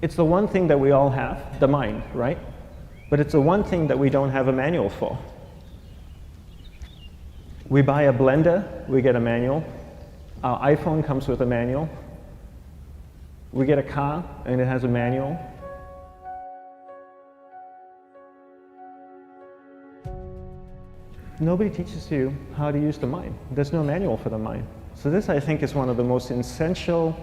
It's the one thing that we all have, the mind, right? But it's the one thing that we don't have a manual for. We buy a blender, we get a manual. Our iPhone comes with a manual. We get a car and it has a manual. Nobody teaches you how to use the mind. There's no manual for the mind. So this, I think, is one of the most essential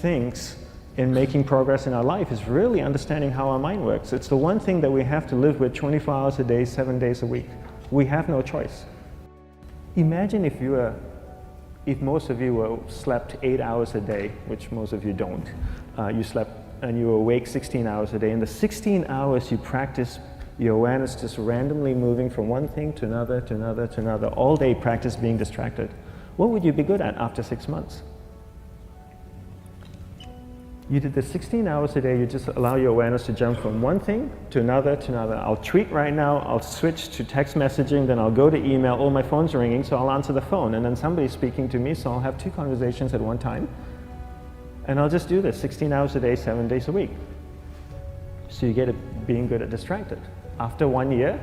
things in making progress in our life, is really understanding how our mind works. It's the one thing that we have to live with 24 hours a day, 7 days a week. We have no choice. Imagine if most of you slept 8 hours a day, which most of you don't. You slept and you were awake 16 hours a day. In the 16 hours you practice your awareness just randomly moving from one thing to another, to another, to another. All day practice being distracted. What would you be good at after 6 months? You did this 16 hours a day, you just allow your awareness to jump from one thing to another, to another. I'll tweet right now, I'll switch to text messaging, then I'll go to email. Oh, my phone's ringing, so I'll answer the phone. And then somebody's speaking to me, so I'll have 2 conversations at one time. And I'll just do this 16 hours a day, 7 days a week. So you get it being good at distracted. After 1 year,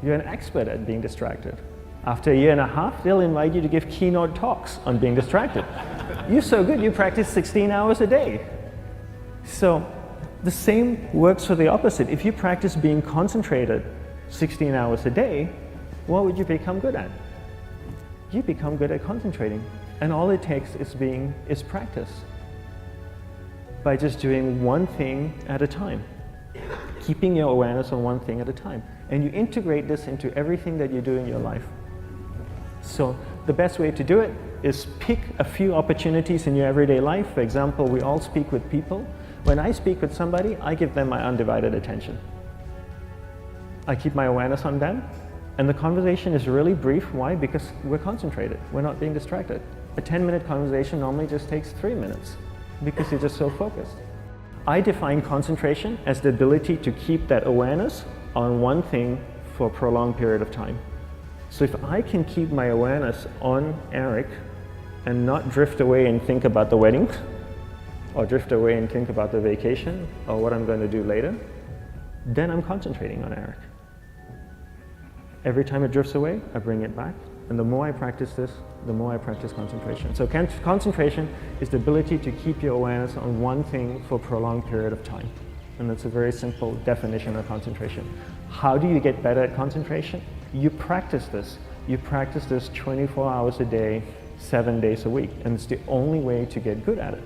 you're an expert at being distracted. After a year and a half, they'll invite you to give keynote talks on being distracted. You're so good, you practice 16 hours a day. So the same works for the opposite. If you practice being concentrated 16 hours a day, what would you become good at? You become good at concentrating. And all it takes is practice. By just doing one thing at a time. Keeping your awareness on one thing at a time. And you integrate this into everything that you do in your life. So the best way to do it is pick a few opportunities in your everyday life. For example, we all speak with people. When I speak with somebody, I give them my undivided attention. I keep my awareness on them, and the conversation is really brief. Why? Because we're concentrated. We're not being distracted. A 10-minute conversation normally just takes 3 minutes because you're just so focused. I define concentration as the ability to keep that awareness on one thing for a prolonged period of time. So if I can keep my awareness on Eric and not drift away and think about the wedding, or drift away and think about the vacation, or what I'm going to do later, then I'm concentrating on Eric. Every time it drifts away, I bring it back. And the more I practice this, the more I practice concentration. So concentration is the ability to keep your awareness on one thing for a prolonged period of time. And that's a very simple definition of concentration. How do you get better at concentration? You practice this. You practice this 24 hours a day, 7 days a week. And it's the only way to get good at it.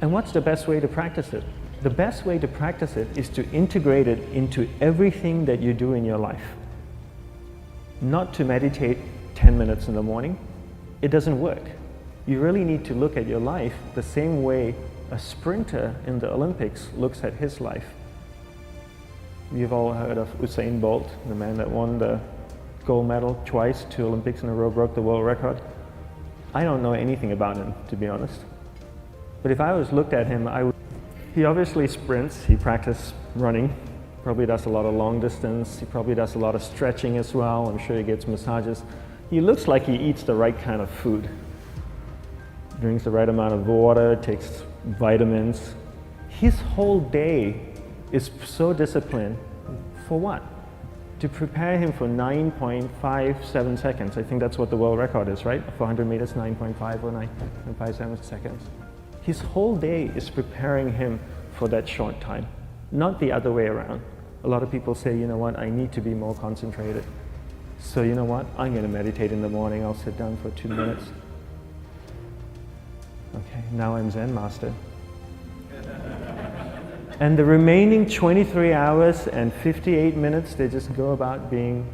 And what's the best way to practice it? The best way to practice it is to integrate it into everything that you do in your life. Not to meditate 10 minutes in the morning. It doesn't work. You really need to look at your life the same way a sprinter in the Olympics looks at his life. You've all heard of Usain Bolt, the man that won the gold medal twice, 2 Olympics in a row, broke the world record. I don't know anything about him, to be honest. But if I was looked at him, he obviously sprints, he practices running, probably does a lot of long distance, he probably does a lot of stretching as well, I'm sure he gets massages. He looks like he eats the right kind of food. Drinks the right amount of water, takes vitamins. His whole day is so disciplined. For what? To prepare him for 9.57 seconds. I think that's what the world record is, right? For 100 meters, 9.5 or 9.57 seconds. His whole day is preparing him for that short time, not the other way around. A lot of people say, you know what, I need to be more concentrated. So you know what, I'm going to meditate in the morning, I'll sit down for 2 minutes. Okay, now I'm Zen master. And the remaining 23 hours and 58 minutes, they just go about being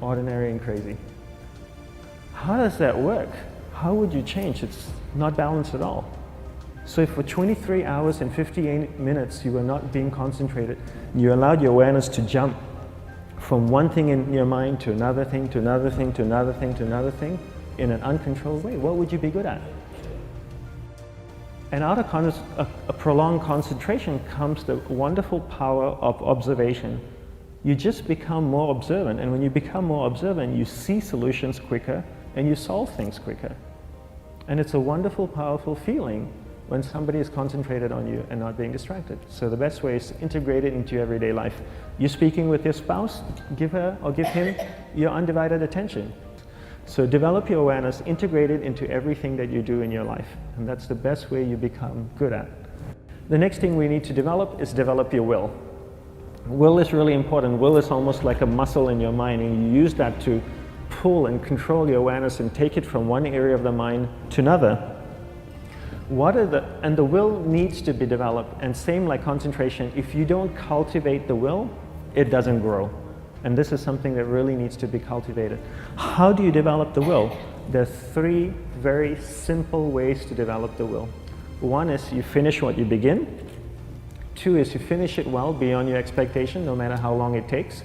ordinary and crazy. How does that work? How would you change? It's not balanced at all. So if for 23 hours and 58 minutes you were not being concentrated, you allowed your awareness to jump from one thing in your mind to another thing, to another thing, to another thing, to another thing, in an uncontrolled way, what would you be good at? And out of a prolonged concentration comes the wonderful power of observation. You just become more observant, and when you become more observant, you see solutions quicker and you solve things quicker. And it's a wonderful, powerful feeling when somebody is concentrated on you and not being distracted. So the best way is to integrate it into your everyday life. You're speaking with your spouse, give her or give him your undivided attention. So develop your awareness, integrate it into everything that you do in your life. And that's the best way you become good at. The next thing we need to develop is develop your will. Will is really important. Will is almost like a muscle in your mind, and you use that to pull and control your awareness and take it from one area of the mind to another. And the will needs to be developed, and same like concentration, if you don't cultivate the will, it doesn't grow. And this is something that really needs to be cultivated. How do you develop the will? There's 3 very simple ways to develop the will. 1 is you finish what you begin. 2 is you finish it well beyond your expectation, no matter how long it takes.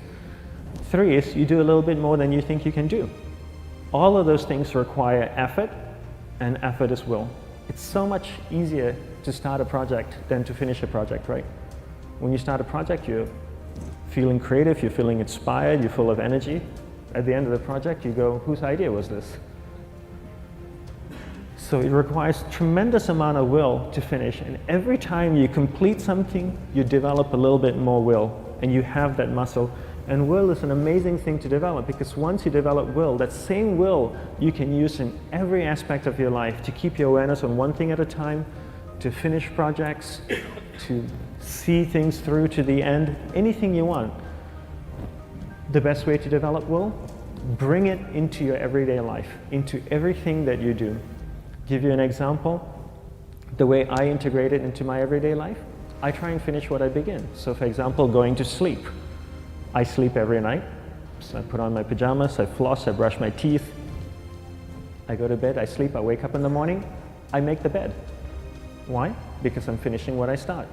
3 is you do a little bit more than you think you can do. All of those things require effort, and effort is will. It's so much easier to start a project than to finish a project, right? When you start a project, you're feeling creative, you're feeling inspired, you're full of energy. At the end of the project, you go, whose idea was this? So it requires tremendous amount of will to finish, and every time you complete something, you develop a little bit more will, and you have that muscle. And will is an amazing thing to develop, because once you develop will, that same will you can use in every aspect of your life to keep your awareness on one thing at a time, to finish projects, to see things through to the end, anything you want. The best way to develop will? Bring it into your everyday life, into everything that you do. Give you an example, the way I integrate it into my everyday life, I try and finish what I begin. So for example, going to sleep. I sleep every night, so I put on my pajamas, I floss, I brush my teeth, I go to bed, I sleep, I wake up in the morning, I make the bed. Why? Because I'm finishing what I start.